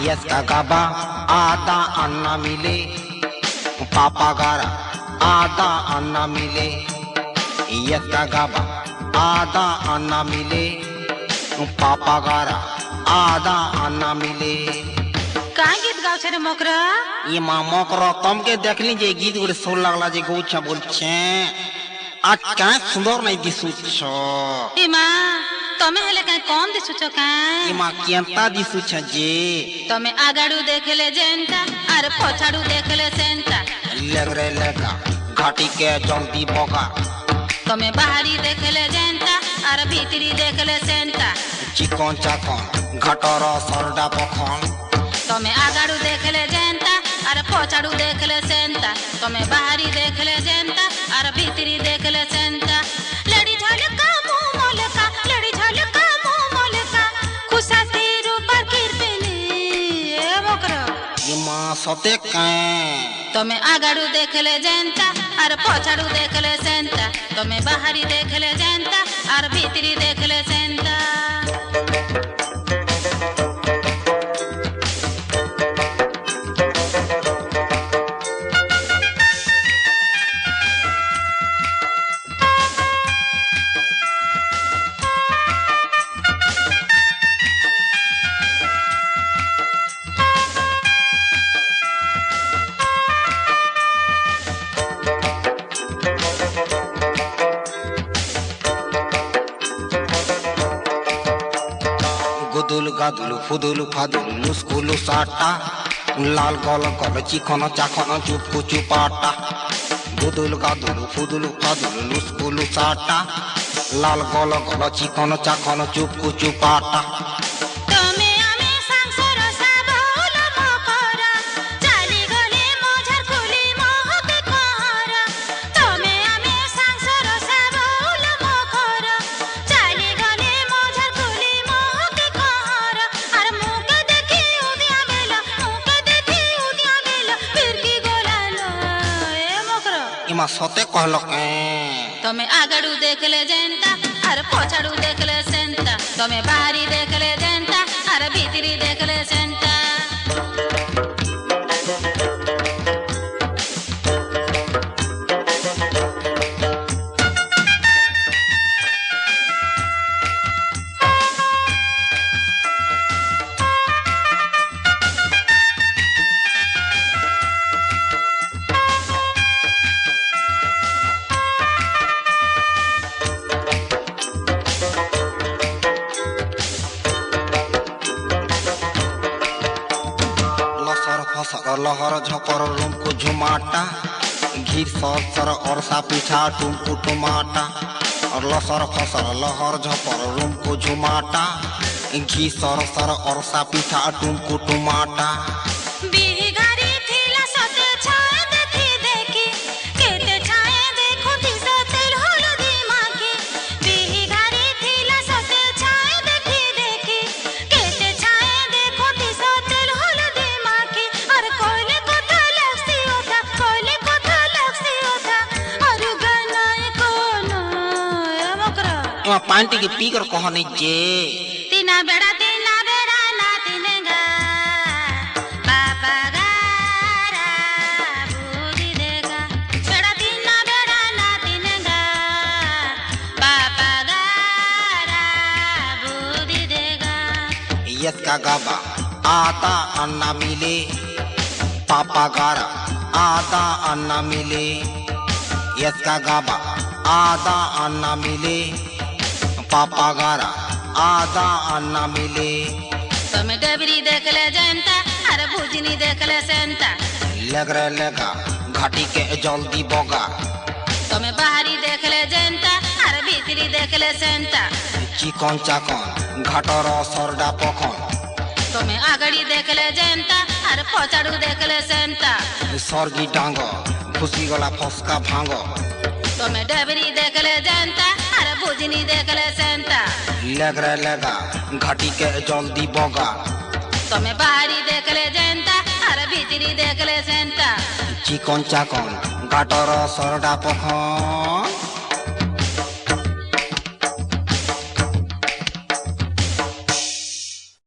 Yeska gaba ada anna mile papa gara ada anna mile Yeska gaba ada anna mile papa gara ada anna mile काय गीत गाव छे रे मोकरा ये माँ मोकरा तुम के देख लीजिए गीत गुड़े सोल लगला जे गौछा बोलछे आज क्या सुंदर नहीं दिसुछो ए मां तमे हेले काय कोन दिसुछो काय ये माँ केंता दिसुछे जे तमे आगाडू देखले जेंता अरे पछाडू देखले सेंता लग रे लगा घाटी के जल्दी बोगा तमे बाहरी देखले जेंता अरे भीतरी देखले सेंता चिकन चाकन घाटर सरडा पखन तमे आगाडू देखले जेंता अरे पछाडू देखले सेंता तमे बाहरी देखले जेंता अरे भीतरी देखले सेंता लड़ी झलका मुंह मोलका लड़ी झलका मुंह मोलका खुशासी रूपर किरपेली ए मोकरा ये माँ सते काए तमे आगाडू देखले जेंता अरे पछाडू देखले सेंता तमे बाहरी देखले जेंता अरे भीतरी देखले सेंता गुदुल गादुल फुदुल फादुल लुस्कुलु साटा लाल गल गल चिकन चाकन चुपकु चुपाटा गुदुल गादुल फुदुल फादुल लुस्कुलु साटा लाल गल गल चिकन चाकन चुपकु चुपाटा तमे आमे संसार साबल मकरा चाली गले मझर कुली महके कहरा तमे आमे संसार साबल मकरा चाली गले मझर कुली महके कहरा अरे मुके देखी उदिया बेला फिर की गोलालो ए मकरा इमा सते कहलो के तमे आगाडू देखले जेंता अरे पछाडू देखले सेंता तमे बाहरी देखले जेंता अरे भीतरी देखले सेंता लहर झपर रूम को झुमाटा घीर सर और सा पीछा टुमकु टुमाटा और लसर फसर लहर झपर रूम को झुमाटा घी सर और सा पीछा टुमकु टुमाटा बिगारी थिला सते छाए देखी देखी केते छाए देखो दिसा तेल हलदी माकी बिगारी थिला सते छाए देखी देखी केते छाए देखो दिसा तेल हलदी माकी अरे कोइले कथा लगसी ओथा अरु गनाय कोनो ए मकरा एमा पांटी के पीकर कहने जे तीना बेड़ा ना तिनेगा बाबा गारा बुद्धि देगा बेड़ा ना तिनेगा बाबा गारा बुद्धि देगा यस्का गाबा आता अन्ना मिले पापा गारा आदा अन्ना मिले यस्का गाबा आदा अन्ना मिले पापा गारा आदा अन्ना मिले तमे डबरी देखले जनता अरे भुजनी देखले सेंता लग रे लगा घाटी के जल्दी बोगा तमे बाहरी देखले जनता अरे भीतरी देखले सेंता चिकन चाकन घाटर सरडा पखन तमे आगड़ी देखले जनता अरे पछाडू देखले सेंता सरगी डांग खुशी गला फसका भांग तमे डबरी देखले जनता अरे भुजनी देखले सेंता लग रे लगा घाटी के जल्दी बोगा तमे बाहरी देखले जनता अरे भीतरी देखले सेंता चिकन चाकन घाटर सरडा पखन